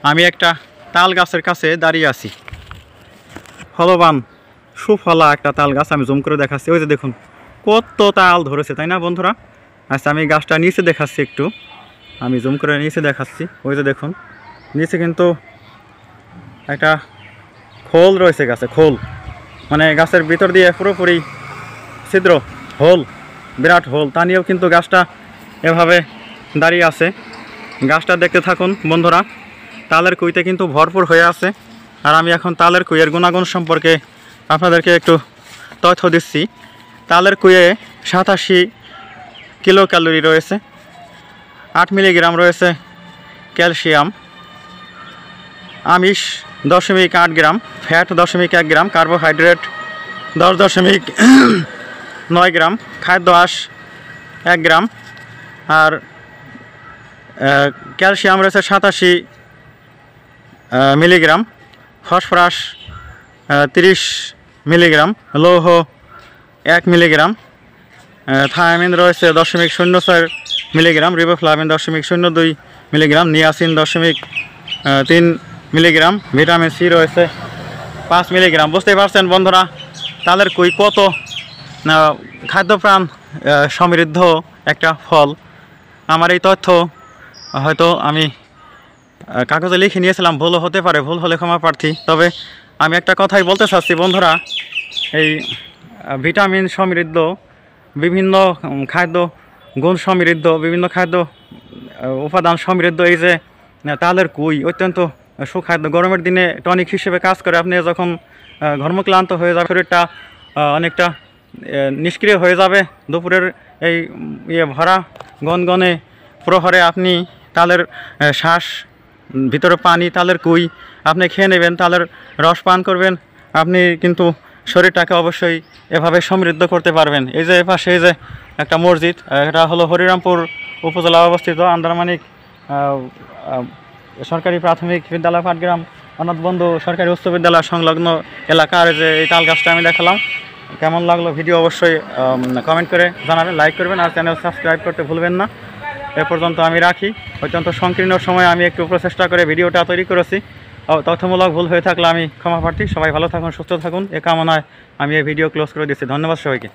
আমি একটা তাল গাছের কাছে দাঁড়িয়ে আছি। ফলবান সুফলা একটা তাল গাছ, আমি জুম করে দেখাচ্ছি। ওই যে দেখুন কত তাল ধরেছে, তাই না বন্ধুরা? আচ্ছা, আমি গাছটা নিচে দেখাচ্ছি, একটু আমি জুম করে নিচে দেখাচ্ছি। ওই যে দেখুন নিচে কিন্তু একটা খোল রয়েছে, গাছে খোল, মানে গাছের ভিতর দিয়ে পুরোপুরি ছিদ্র, হোল, বিরাট হোল। তা নিয়েও কিন্তু গাছটা এভাবে দাঁড়িয়ে আছে। গাছটা দেখতে থাকুন বন্ধুরা, তালের কুইতে কিন্তু ভরপুর হয়ে আছে। আর আমি এখন তালের কুইয়ের গুণাগুণ সম্পর্কে আপনাদেরকে একটু তথ্য দিচ্ছি। তালের কুইয়ে 87 কিলো ক্যালোরি রয়েছে, 8 মিলিগ্রাম রয়েছে ক্যালসিয়াম, আমিষ 0.8 গ্রাম, ফ্যাট 0.1 গ্রাম, কার্বোহাইড্রেট 10.9 গ্রাম, খাদ্য আঁশ 1 গ্রাম, আর ক্যালসিয়াম রয়েছে 87 মিলিগ্রাম, ফসফরাস 30 মিলিগ্রাম, লৌহ 1 মিলিগ্রাম, থায়ামিন রয়েছে 0.06 milligram, riboflavin 0.02 milligram, niacin 0.3 milligram, vitamin C রয়েছে 5 মিলিগ্রাম। বুঝতেই পারছেন বন্ধুরা তালের কুই কত খাদ্যপ্রাণ সমৃদ্ধ একটা ফল। আমার এই তথ্য হয়তো আমি কাগজে লিখে নিয়েছিলাম, ভুলও হতে পারে, ভুল হলে ক্ষমা প্রার্থী। তবে আমি একটা কথাই বলতে চাচ্ছি বন্ধুরা, এই ভিটামিন সমৃদ্ধ, বিভিন্ন খাদ্য গুণ সমৃদ্ধ, বিভিন্ন খাদ্য উপাদান সমৃদ্ধ এই যে তালের কুই অত্যন্ত সুখাদ্য। গরমের দিনে টনিক হিসেবে কাজ করে। আপনি যখন ঘর্মক্লান্ত হয়ে যাবে, শরীরটা অনেকটা নিষ্ক্রিয় হয়ে যাবে, দুপুরের এই ভরা গনগনে প্রহরে আপনি তালের শ্বাস, ভিতরে পানি, তালের কুই আপনি খেয়ে নেবেন, তালের রস পান করবেন, আপনি কিন্তু শরীরটাকে অবশ্যই এভাবে সমৃদ্ধ করতে পারবেন। এই যে এপাশে এই যে একটা মসজিদ, এটা হলো হরিরামপুর উপজেলা অবস্থিত আন্দারমানিক সরকারি প্রাথমিক বিদ্যালয়, পাটগ্রাম অনাথ বন্ধু সরকারি উচ্চ বিদ্যালয় সংলগ্ন এলাকার যে এই তাল গাছটা আমি দেখালাম। কেমন লাগলো ভিডিও অবশ্যই কমেন্ট করে জানাবেন, লাইক করবেন, আর চ্যানেল সাবস্ক্রাইব করতে ভুলবেন না। এ পর্যন্ত আমি রাখি। অত্যন্ত সংকীর্ণ সময় আমি একটু প্রচেষ্টা করে ভিডিওটা তৈরি করেছি। তথ্যমূলক ভুল হয়ে থাকলে আমি ক্ষমা প্রার্থী। সবাই ভালো থাকুন, সুস্থ থাকুন, এ কামনায় আমি এই ভিডিও ক্লোজ করে দিচ্ছি। ধন্যবাদ সবাইকে।